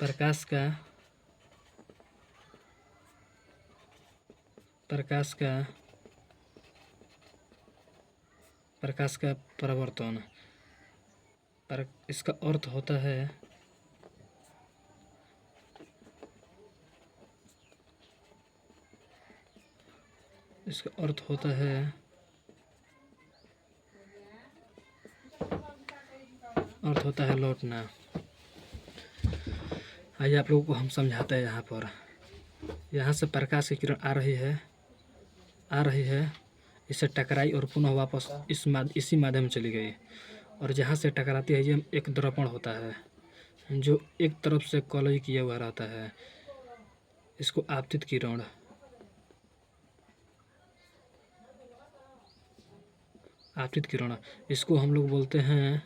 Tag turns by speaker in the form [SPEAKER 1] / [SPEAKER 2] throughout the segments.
[SPEAKER 1] प्रकाश का प्रकाश का प्रकाश का परावर्तन। इसका अर्थ होता है लौटना। आइए आप लोगों को हम समझाते हैं। यहाँ से प्रकाश की किरण आ रही है, इससे टकराई और पुनः वापस इसी माध्यम में चली गई। और जहाँ से टकराती है ये एक दर्पण होता है जो एक तरफ से कॉलज किया हुआ रहता है। इसको आपतित किरण इसको हम लोग बोलते हैं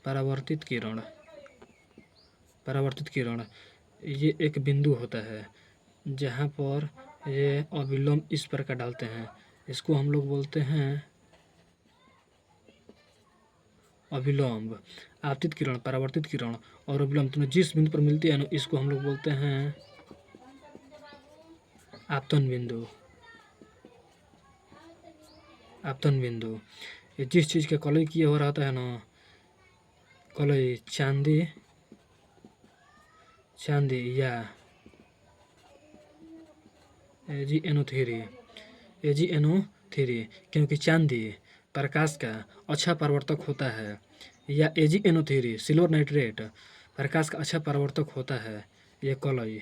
[SPEAKER 1] परावर्तित किरण। ये एक बिंदु होता है जहाँ पर ये अविलोम इस प्रकार डालते हैं। इसको हम लोग बोलते हैं अविलोम। आपतित किरण, परावर्तित किरण और अविलोम दोनों जिस बिंदु पर मिलती है ना, इसको हम लोग बोलते हैं आपतन बिंदु। ये जिस चीज़ के कॉलज किया हुआ रहता है ना, कॉलज चांदी या AgNO3, क्योंकि चांदी प्रकाश का अच्छा परावर्तक होता है, या AgNO3 सिल्वर नाइट्रेट प्रकाश का अच्छा परावर्तक होता है। ये कॉलज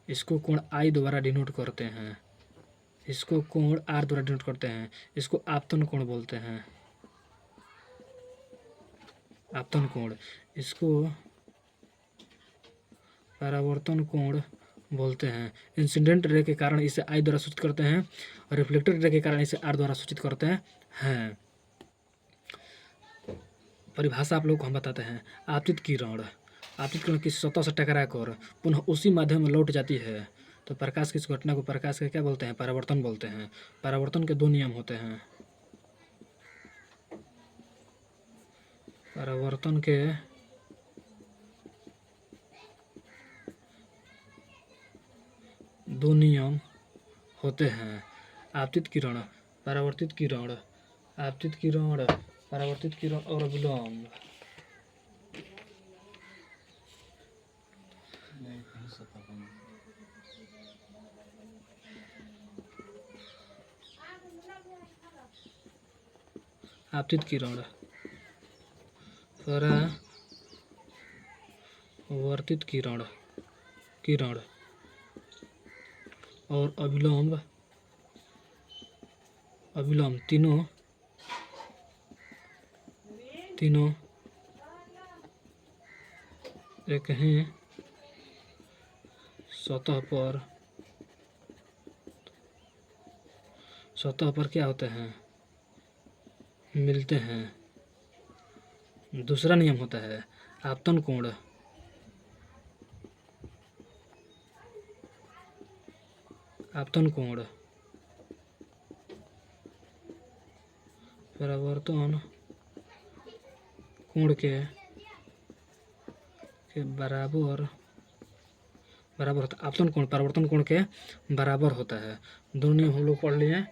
[SPEAKER 1] इसको कोण I द्वारा डिनोट करते हैं, इसको कोण R द्वारा डिनोट करते हैं। इसको आपतन कोण बोलते हैं, इसको परावर्तन कोण बोलते हैं। इंसिडेंट रे के कारण इसे I द्वारा सूचित करते हैं और रिफ्लेक्टेड रे के कारण इसे R द्वारा सूचित करते हैं। परिभाषा आप लोग को हम बताते हैं। आपतित किरण किसी सतह से टकराकर पुनः उसी माध्यम में लौट जाती है तो प्रकाश की इस घटना को प्रकाश का क्या बोलते हैं? परावर्तन बोलते हैं। परावर्तन के दो नियम होते हैं। परावर्तन के दो नियम होते हैं। आपतित किरण, परावर्तित किरण, और अविलोम। आपतित किरण, परावर्तित किरण और अविलोम तीनों एक ही सतह पर क्या होते हैं? मिलते हैं। दूसरा नियम होता है आपतन कोण। परावर्तन कोण के बराबर होता है। आपतन कोण परावर्तन कोण के बराबर होता है। दोनों नियम हम लोग पढ़ लिए।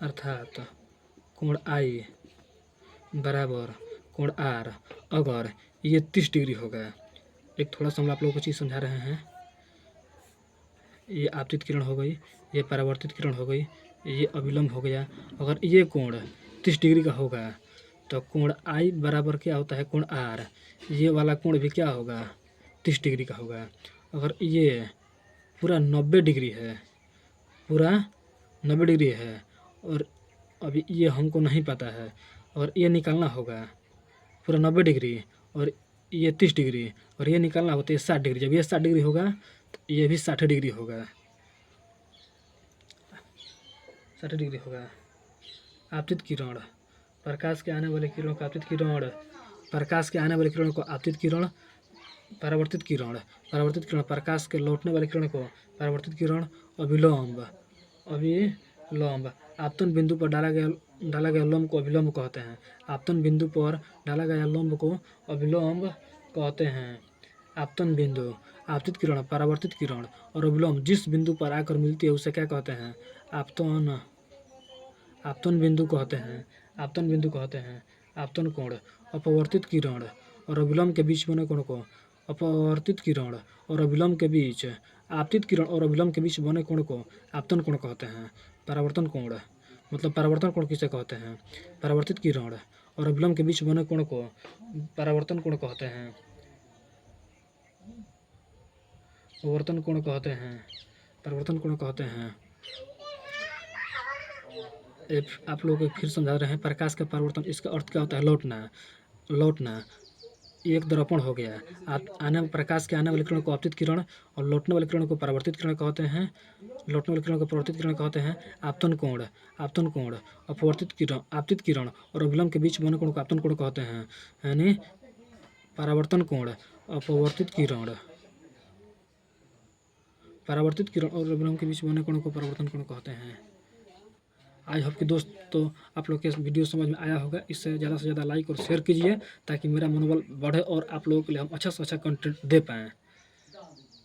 [SPEAKER 1] अर्थात कोण I बराबर कोण R अगर ये 30 डिग्री होगा। एक थोड़ा सा हम आप लोगों को चीज़ समझा रहे हैं। ये आपतित किरण हो गई, ये परावर्तित किरण हो गई, ये अविलंब हो गया। अगर ये कोण 30 डिग्री का होगा तो कोण I बराबर क्या होता है? कोण R। ये वाला कोण भी क्या होगा? 30 डिग्री का होगा। अगर ये पूरा 90 डिग्री है और अभी ये हमको नहीं पता है और ये निकालना होगा पूरा 90 डिग्री और ये 30 डिग्री और ये निकालना होता है 60 डिग्री। जब ये 60 डिग्री होगा तो ये भी 60 डिग्री होगा। आपतित किरण, प्रकाश के आने वाले किरणों को आपतित किरण, परावर्तित किरण, परावर्तित किरण प्रकाश के लौटने वाले किरण को परावर्तित किरण, अभिलंब, अभिलंब आपतन बिंदु पर डाला गया लंब को अभिलंब कहते हैं। आपतन बिंदु पर डाला गया लंब को अभिलंब कहते हैं। आपतन बिंदु, आपतित किरण, परावर्तित किरण और अभिलंब जिस बिंदु पर आकर मिलती है उसे क्या कहते हैं? आपतन, आपतन बिंदु कहते हैं। आपतन बिंदु कहते हैं। आपतन कोण, अपवर्तित किरण और अभिलंब के बीच बने कोण को अपवर्तित किरण और अभिलंब के बीच, आपतित किरण और अभिलंब के बीच बने कोण को आपतन कोण कहते हैं। परावर्तन कोण, मतलब परावर्तन कोण किसे कहते हैं? परावर्तित किरण और अभिलंब के बीच बने कोण को परावर्तन कोण कहते हैं। परावर्तन कोण कहते हैं। परावर्तन कोण कहते हैं। आप लोग को फिर समझा रहे हैं। प्रकाश का परावर्तन, इसका अर्थ क्या होता है? लौटना, लौटना। एक दर्पण हो गया। आप प्रकाश के आने वाले किरण को आपतित किरण और लौटने वाले किरण को परावर्तित किरण कहते हैं। लौटने वाले किरण को परावर्तित किरण कहते हैं। आपतन कोण, आपतन कोण, अपवर्तित किरण, आपतित किरण और अभिलंब के बीच बने कोण को आपतन कोण कहते हैं। यानी परावर्तन कोण, अपवर्तित किरण, परावर्तित किरण और अभिलंब के बीच बने कोण को परावर्तन कोण कहते हैं। आई होप कि दोस्तों आप लोग के वीडियो समझ में आया होगा। इससे ज़्यादा से ज़्यादा लाइक और शेयर कीजिए ताकि मेरा मनोबल बढ़े और आप लोगों के लिए हम अच्छा से अच्छा कंटेंट दे पाएँ।